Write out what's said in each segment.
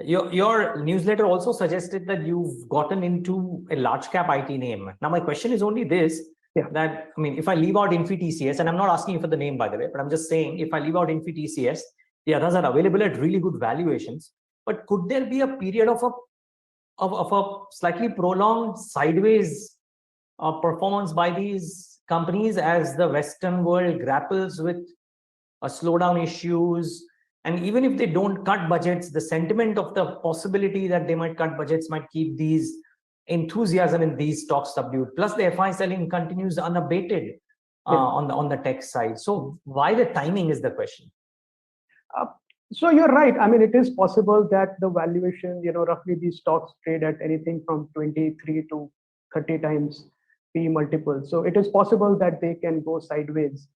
Your newsletter also suggested that you've gotten into a large cap IT name. Now, my question is only this, that, I mean, if I leave out Infi TCS, and I'm not asking you for the name, by the way, but I'm just saying, if I leave out Infi TCS, the others are available at really good valuations. But could there be a period of a slightly prolonged sideways performance by these companies as the Western world grapples with slowdown issues? And even if they don't cut budgets, the sentiment of the possibility that they might cut budgets might keep these enthusiasm in these stocks subdued. Plus, the FI selling continues unabated on the tech side. So, why the timing is the question? So you're right. I mean, it is possible that the valuation, roughly these stocks trade at anything from 23 to 30 times P multiple. So it is possible that they can go sideways.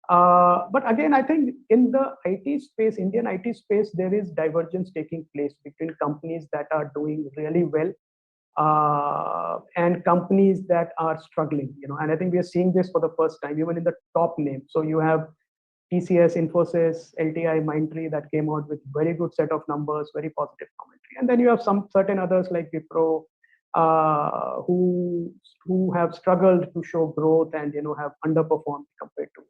But again, I think in the IT space, Indian IT space, there is divergence taking place between companies that are doing really well and companies that are struggling. And I think we are seeing this for the first time, even in the top names. So you have TCS, Infosys, LTI, Mindtree that came out with very good set of numbers, very positive commentary. And then you have some certain others like Wipro who have struggled to show growth and have underperformed compared to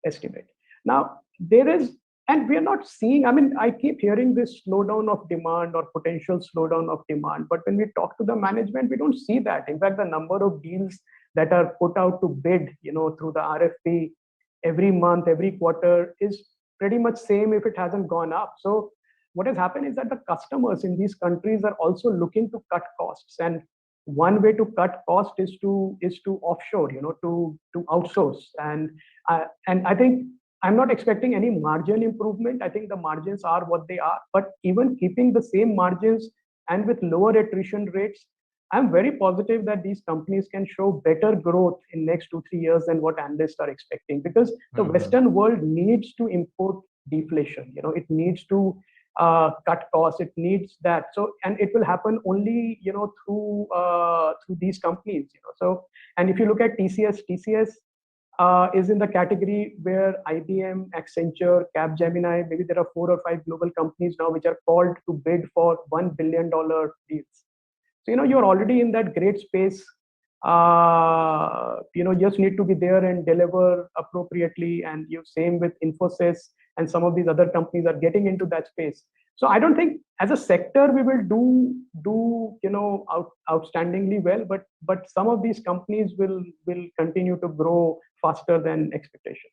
estimate. Now there is, and we are not seeing, I mean, I keep hearing this slowdown of demand or potential slowdown of demand, but when we talk to the management, we don't see that. In fact, the number of deals that are put out to bid, through the RFP every month, every quarter is pretty much same if it hasn't gone up. So what has happened is that the customers in these countries are also looking to cut costs, and one way to cut cost is to offshore, to outsource. And I think I'm not expecting any margin improvement. I think the margins are what they are, but even keeping the same margins and with lower attrition rates, I'm very positive that these companies can show better growth in next 2-3 years than what analysts are expecting, because the Western world needs to import deflation. It needs to cut costs. It needs that. So, and it will happen only, through these companies. So, and if you look at TCS is in the category where IBM, Accenture, Capgemini, maybe there are 4 or 5 global companies now which are called to bid for $1 billion deals. So, you're already in that great space. Just need to be there and deliver appropriately. And same with Infosys and some of these other companies are getting into that space. So I don't think as a sector we will do outstandingly well, but some of these companies will continue to grow faster than expectations.